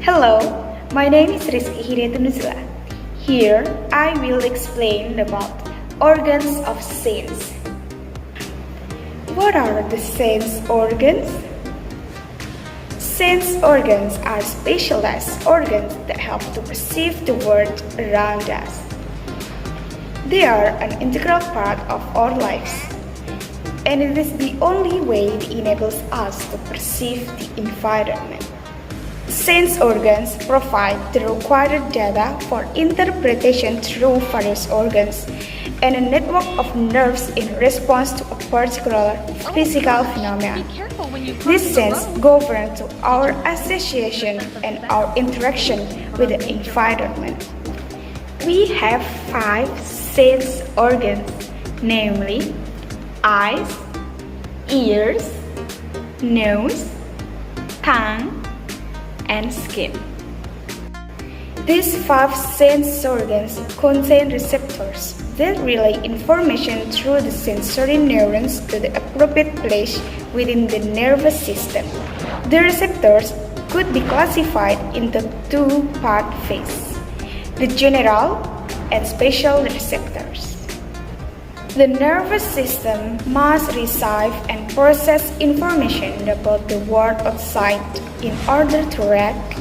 Hello, my name is Rizqi Hidayatun Nuzula. Here I will explain about organs of sense. What are the sense organs? Sense organs are specialized organs that help to perceive the world around us. They are an integral part of our lives, and it is the only way that enables us to perceive the environment. Sense organs provide the required data for interpretation through various organs and a network of nerves in response to a particular physical phenomenon. This sense governs our association and our interaction with the environment. We have 5 sense organs, namely eyes, ears, nose, tongue, and skin. These 5 sense organs contain receptors that relay information through the sensory neurons to the appropriate place within the nervous system. The receptors could be classified into 2-part phase: the general and special receptors. The nervous system must receive and process information about the world outside in order to react,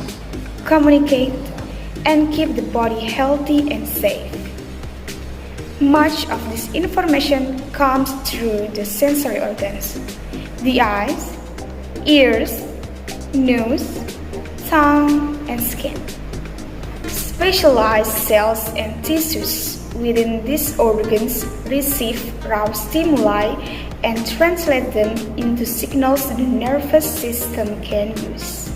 communicate, and keep the body healthy and safe. Much of this information comes through the sensory organs: the eyes, ears, nose, tongue, and skin. Specialized cells and tissues within these organs receive raw stimuli and translate them into signals the nervous system can use.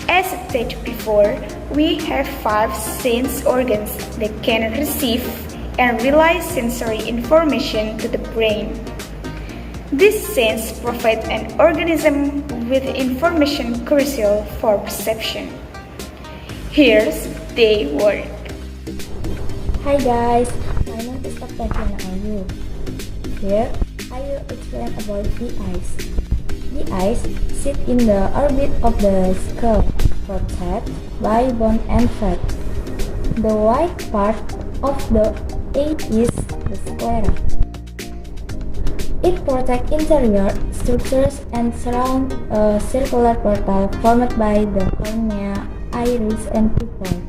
As stated before, we have 5 sense organs that can receive and relay sensory information to the brain. This sense provides an organism with information crucial for perception. Here's their work. Hi guys, my name is Oktaviana. Here, I will explain about the eyes. The eyes sit in the orbit of the skull, protected by bone and fat. The white part of the eye is the sclera. It protects interior structures and surrounds a circular portal formed by the cornea, iris, and pupil.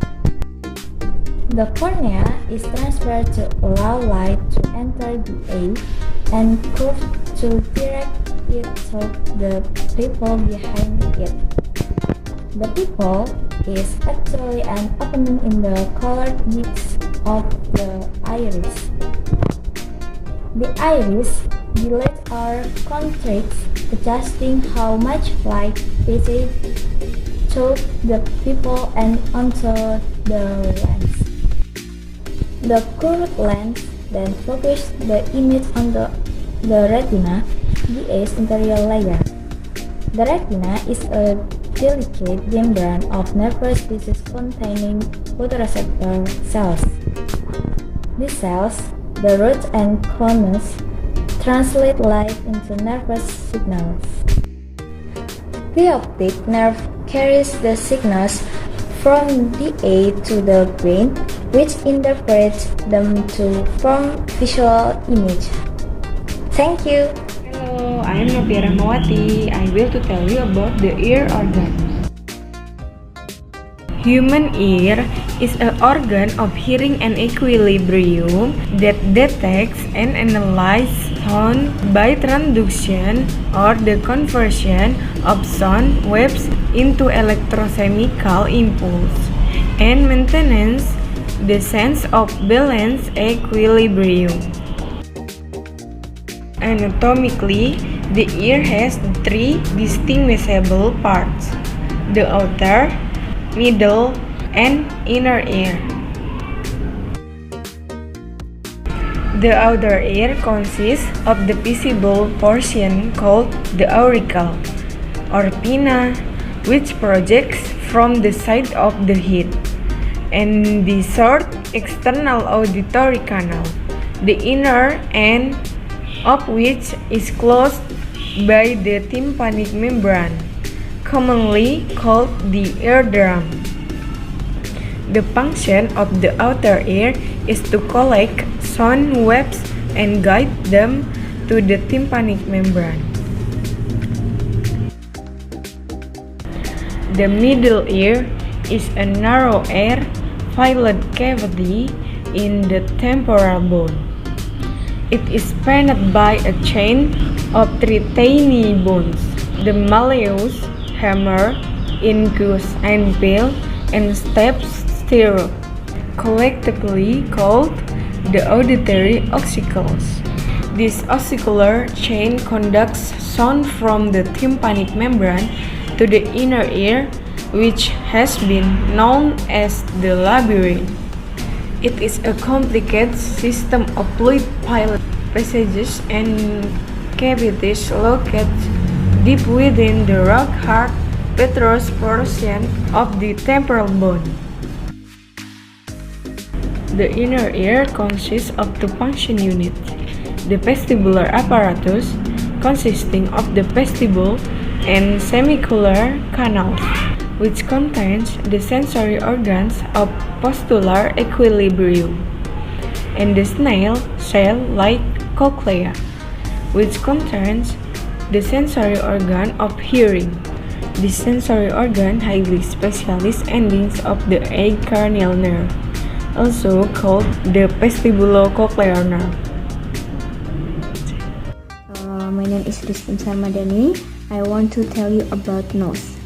The cornea is transferred to allow light to enter the eye and curved to direct it to the pupil behind it. The pupil is actually an opening in the colored disc of the iris. The iris dilates or contracts, adjusting how much light passes through the pupil and onto the lens. The curved lens then focuses the image onto the retina, the eye's interior layer. The retina is a delicate membrane of nervous tissues containing photoreceptor cells. These cells, the roots and cones, translate light into nervous signals. The optic nerve carries the signals from the eye to the brain, which interprets them to form visual image. Thank you. Hello, I am Novia Rahmawati. I will to tell you about the ear organ. Human ear is an organ of hearing and equilibrium that detects and analyzes sound by transduction or the conversion of sound waves into electrochemical impulse and maintenance the sense of balance equilibrium. Anatomically, the ear has 3 distinguishable parts: the outer, middle, and inner ear. The outer ear consists of the visible portion called the auricle or pinna, which projects from the side of the head, and the short external auditory canal, the inner end of which is closed by the tympanic membrane. commonly called the eardrum. The function of the outer ear is to collect sound waves and guide them to the tympanic membrane. The middle ear is a narrow air-filled cavity in the temporal bone. It is spanned by a chain of three tiny bones: the malleus, hammer, incus, antpill, and stapes stereo, collectively called the auditory ossicles. This ossicular chain conducts sound from the tympanic membrane to the inner ear, which has been known as the labyrinth. It is a complicated system of fluid-filled passages and cavities located deep within the rock-hard petrous portion of the temporal bone. The inner ear consists of two function units: the vestibular apparatus, consisting of the vestibule and semicular canals, which contains the sensory organs of postular equilibrium, and the snail shell-like cochlea, which contains the sensory organ of hearing. This sensory organ highly specialized endings of the egg cranial nerve, also called the vestibulocochlear nerve. My name is Rizqi Ramadhani. I want to tell you about nose.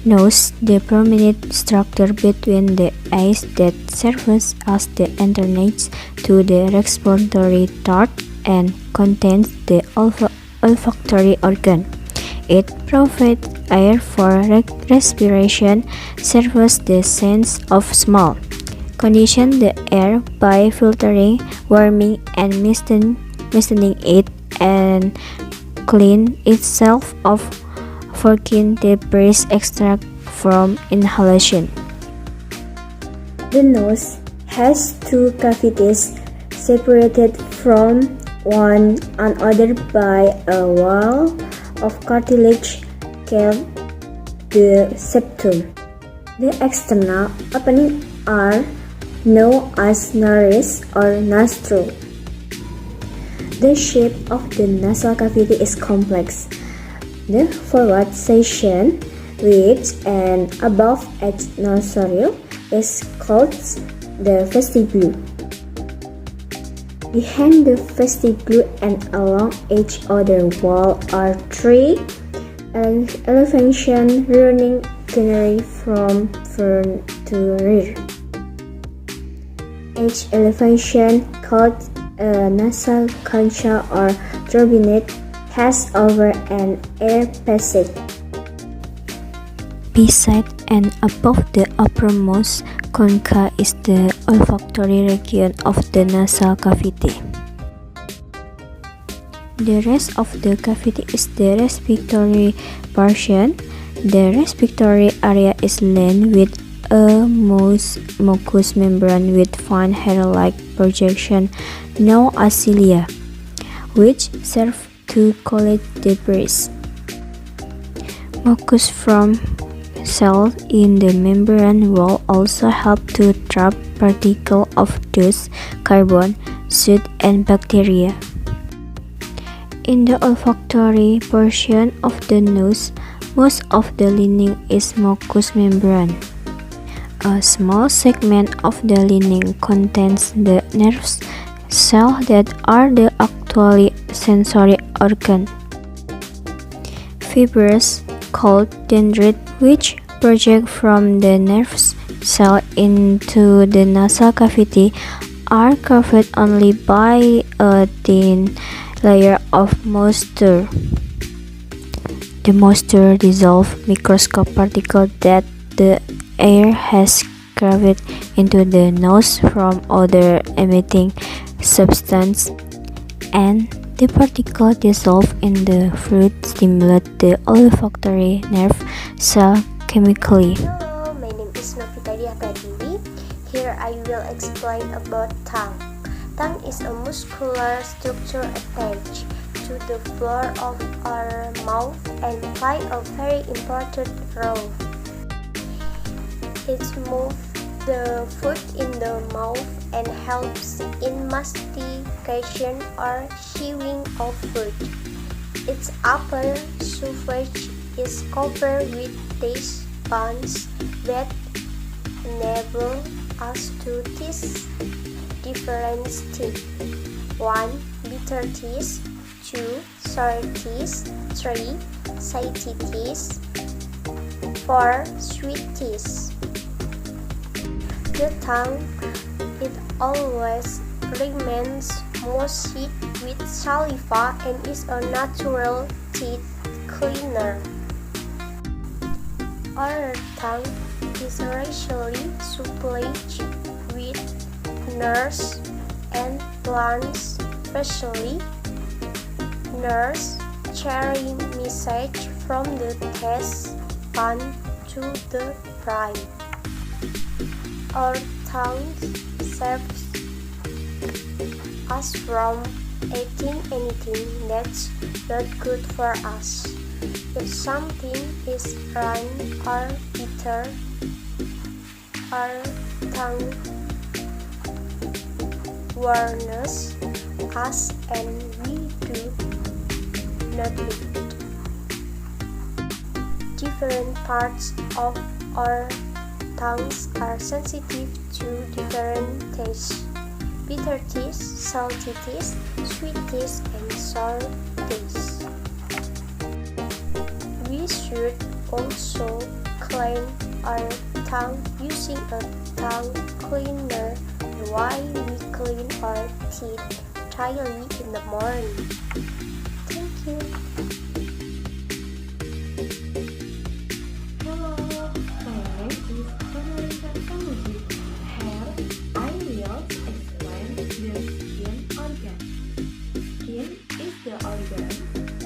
Nose, the prominent structure between the eyes that serves as the entrance to the respiratory tract and contains the olfactory organ. It provides air for respiration, serves the sense of smell, conditions the air by filtering, warming, and misting it, and clean itself of foreign debris extract from inhalation. The nose has two cavities separated from one another by a wall of cartilage called the septum. The external openings are known as nares or nostril. The shape of the nasal cavity is complex. The forward section, with an above-edged nostril, is called the vestibule. Behind the vestibule and along each other wall are three elevations running linearly from front to rear. Each elevation, called a nasal concha or turbinate, has over an air passage. Beside and above the uppermost concha is the olfactory region of the nasal cavity. The rest of the cavity is the respiratory portion. The respiratory area is lined with a mucous membrane with fine hair-like projection known as cilia, which serve to collect debris. Mucus from cells in the membrane wall also help to trap particles of dust, carbon, soot, and bacteria. In the olfactory portion of the nose, most of the lining is mucous membrane. A small segment of the lining contains the nerve cells that are the actual sensory organ. Fibers called dendrites, which project from the nerve cell into the nasal cavity, are covered only by a thin layer of moisture. The moisture dissolves microscopic particles that the air has carried into the nose from other emitting substances, and the particles dissolved in the fluid stimulate the olfactory nerve cell chemically. Hello, my name is Novita Pratiwi. Here I will explain about tongue. Tongue is a muscular structure attached to the floor of our mouth and play a very important role. It moves the food in the mouth and helps in mastication or chewing of food. Its upper surface is covered with taste buds that enable us to taste different things. 1. Bitter taste. 2. Sour taste. 3. Salty taste. 4. Sweet taste. The tongue, it always remains moist with saliva and is a natural teeth cleaner. Our tongue is richly supplied with nerves and glands, especially nerves carrying message from the taste bud to the brain. Our tongue serves us from eating anything that's not good for us. If something is wrong or bitter, our tongue warns us and we do not eat. Different parts of our tongues are sensitive to different tastes. Bitter taste, salty taste, sweet taste, and sour taste. We should also clean our tongue using a tongue cleaner while we clean our teeth daily in the morning. Thank you. Hello, my name is Panguji. Here I will explain the skin organ. Skin is the organ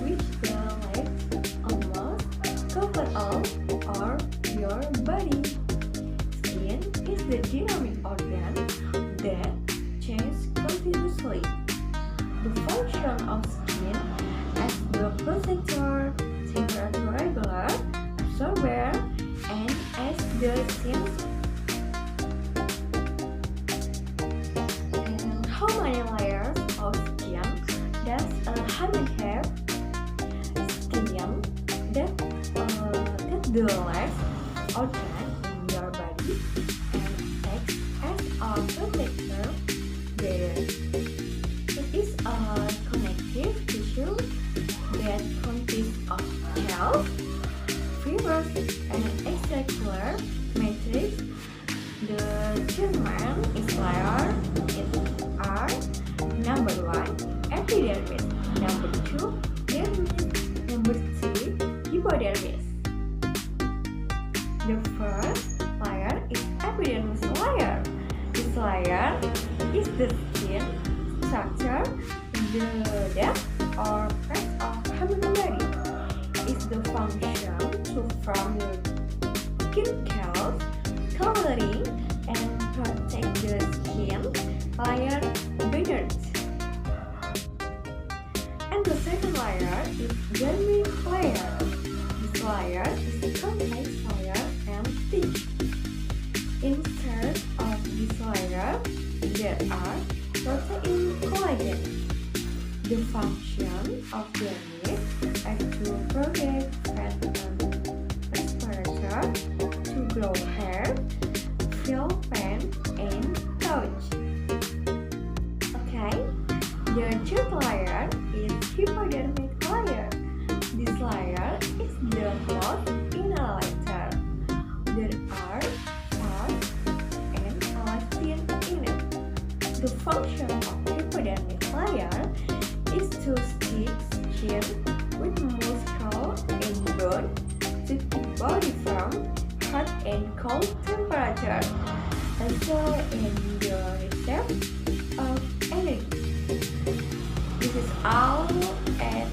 which the legs almost cover all or your body. Skin is the dynamic organ that changes continuously. The function of skin as the protector, temperature regulator, absorber, and as the sense. And how many layers of skin does a human have? Skin that the legs organ in your body and acts as a protector there. It is a connective tissue that consists of cells, fibers, and extracellular matrix. The germ is layer are number 1, epidermis, number 2, dermis, number 3, hypodermis. The first layer is epidermis layer. This layer is the skin structure, the depth or breadth of human body. It's the function to form the skin cells, coloring, and protect the skin layer beneath. And the second layer is dermis layer. This layer is a complex layer and thick. Instead of this layer, there are protein collagen. The function of dermis is to protect fat and respirator, to grow hair, feel pain, and touch. Okay, the third layer is hypodermic layer. This layer is the most inner layer. There are fat and elastin in it. The function of hypodermic layer is to stick skin with muscle and bone to keep body from hot and cold temperature, also in the reserve of energy. This is all, and